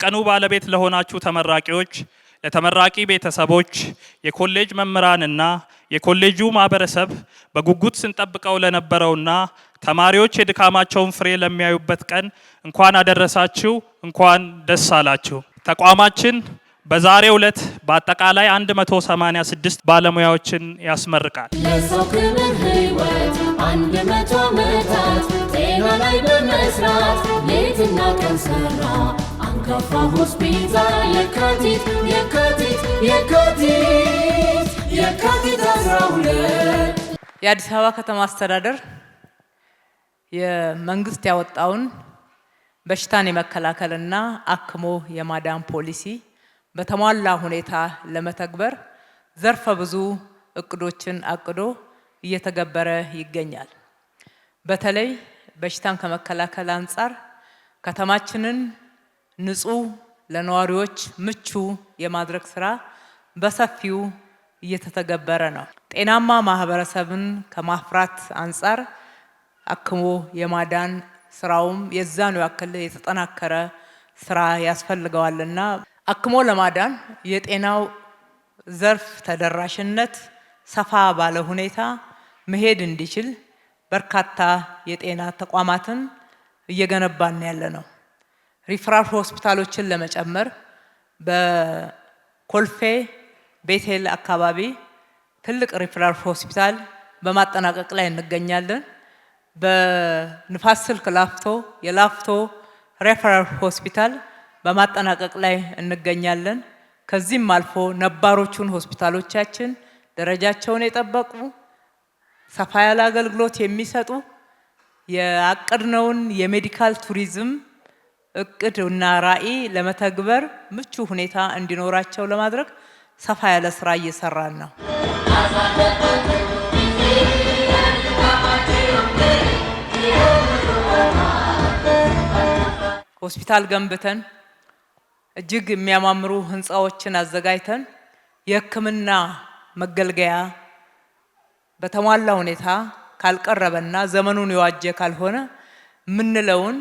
የቀኑ ባለቤት ለሆናችሁ ተመራቂዎች፣ ለተመራቂ ቤተሰቦች፣ የኮሌጅ መምህራንና የኮሌጁ ማህበረሰብ በጉጉት ስንጠብቀው ለነበረውና ተማሪዎች የድካማቸውን ፍሬ ለሚያዩበት ቀን እንኳን አደረሳችሁ፣ እንኳን ደስ አላችሁ። ተቋማችን በዛሬው ዕለት በአጠቃላይ 186 ባለሙያዎችን ያስመርቃል። ለሰው ክብር ህይወት 100 ዓመታት ጤና ላይ በመስራት ሌትና ቀን ሰራ አንጋፋ ሆስፒታል የካቲት 12 የአዲስ አበባ ከተማ አስተዳደር የመንግስት ያወጣውን በሽታን የመከላከልና አክሞ የማዳን ፖሊሲ በተሟላ ሁኔታ ለመተግበር ዘርፈ ብዙ እቅዶችን አቅዶ እየተገበረ ይገኛል። በተለይ በሽታን ከመከላከል አንጻር ከተማችንን ንጹህ ለነዋሪዎች ምቹ የማድረግ ስራ በሰፊው እየተተገበረ ነው። ጤናማ ማህበረሰብን ከማፍራት አንጻር አክሞ የማዳን ስራውም የዛኑ ያክል የተጠናከረ ስራ ያስፈልገዋልና አክሞ ለማዳን የጤናው ዘርፍ ተደራሽነት ሰፋ ባለ ሁኔታ መሄድ እንዲችል በርካታ የጤና ተቋማትን እየገነባን ያለነው። ሪፈራል ሆስፒታሎችን ለመጨመር በኮልፌ ቤቴል አካባቢ ትልቅ ሪፈራል ሆስፒታል በማጠናቀቅ ላይ እንገኛለን። በንፋስ ስልክ ላፍቶ የላፍቶ ሪፈራል ሆስፒታል በማጠናቀቅ ላይ እንገኛለን። ከዚህም አልፎ ነባሮቹን ሆስፒታሎቻችን ደረጃቸውን የጠበቁ ሰፋ ያለ አገልግሎት የሚሰጡ ያቀድነውን የሜዲካል ቱሪዝም እቅድና ራዕይ ለመተግበር ምቹ ሁኔታ እንዲኖራቸው ለማድረግ ሰፋ ያለ ስራ እየሰራን ነው። ሆስፒታል ገንብተን እጅግ የሚያማምሩ ህንፃዎችን አዘጋጅተን የሕክምና መገልገያ በተሟላ ሁኔታ ካልቀረበና ዘመኑን የዋጀ ካልሆነ ምንለውን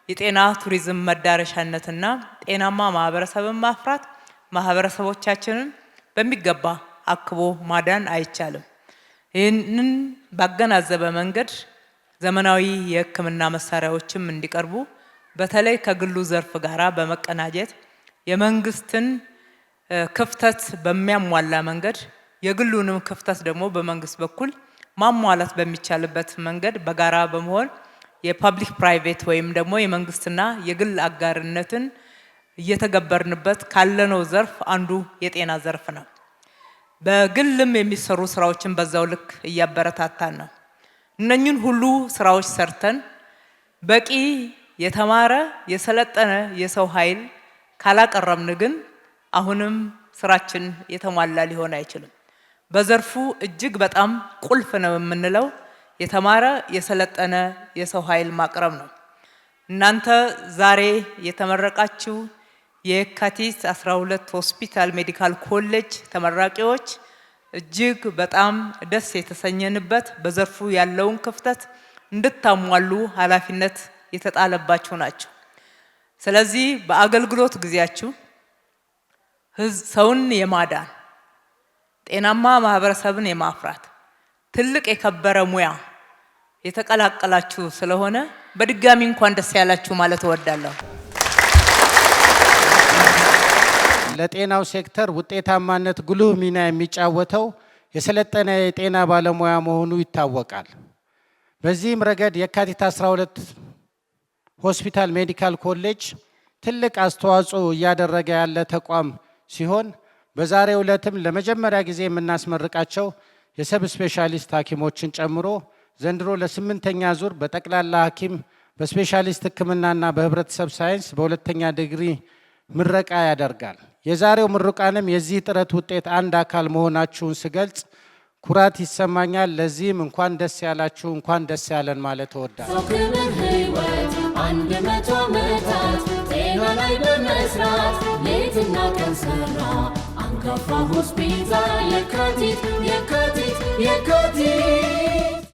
የጤና ቱሪዝም መዳረሻነትና ጤናማ ማህበረሰብን ማፍራት ማህበረሰቦቻችንን በሚገባ አክቦ ማዳን አይቻልም። ይህንን ባገናዘበ መንገድ ዘመናዊ የሕክምና መሳሪያዎችም እንዲቀርቡ በተለይ ከግሉ ዘርፍ ጋራ በመቀናጀት የመንግስትን ክፍተት በሚያሟላ መንገድ የግሉንም ክፍተት ደግሞ በመንግስት በኩል ማሟላት በሚቻልበት መንገድ በጋራ በመሆን የፐብሊክ ፕራይቬት ወይም ደግሞ የመንግስትና የግል አጋርነትን እየተገበርንበት ካለነው ዘርፍ አንዱ የጤና ዘርፍ ነው። በግልም የሚሰሩ ስራዎችን በዛው ልክ እያበረታታን ነው። እነኚህን ሁሉ ስራዎች ሰርተን በቂ የተማረ የሰለጠነ የሰው ኃይል ካላቀረብን ግን አሁንም ስራችን የተሟላ ሊሆን አይችልም። በዘርፉ እጅግ በጣም ቁልፍ ነው የምንለው የተማረ የሰለጠነ የሰው ኃይል ማቅረብ ነው። እናንተ ዛሬ የተመረቃችሁ የካቲት 12 ሆስፒታል ሜዲካል ኮሌጅ ተመራቂዎች እጅግ በጣም ደስ የተሰኘንበት በዘርፉ ያለውን ክፍተት እንድታሟሉ ኃላፊነት የተጣለባችሁ ናቸው። ስለዚህ በአገልግሎት ጊዜያችሁ ሰውን የማዳን ጤናማ ማህበረሰብን የማፍራት ትልቅ የከበረ ሙያ የተቀላቀላችሁ ስለሆነ በድጋሚ እንኳን ደስ ያላችሁ ማለት እወዳለሁ። ለጤናው ሴክተር ውጤታማነት ጉልህ ሚና የሚጫወተው የሰለጠነ የጤና ባለሙያ መሆኑ ይታወቃል። በዚህም ረገድ የካቲት 12 ሆስፒታል ሜዲካል ኮሌጅ ትልቅ አስተዋጽኦ እያደረገ ያለ ተቋም ሲሆን በዛሬው ዕለትም ለመጀመሪያ ጊዜ የምናስመርቃቸው የሰብ ስፔሻሊስት ሐኪሞችን ጨምሮ ዘንድሮ ለ8ኛ ዙር በጠቅላላ ሐኪም በስፔሻሊስት ሕክምናና በህብረተሰብ ሳይንስ በሁለተኛ ዲግሪ ምረቃ ያደርጋል። የዛሬው ምሩቃንም የዚህ ጥረት ውጤት አንድ አካል መሆናችሁን ስገልጽ ኩራት ይሰማኛል። ለዚህም እንኳን ደስ ያላችሁ እንኳን ደስ ያለን ማለት እወዳለሁ። 100 ዓመታት ጤና ላይ በመስራት ሌትና ቀን ሰራ አንጋፋ ሆስፒታል የካቲት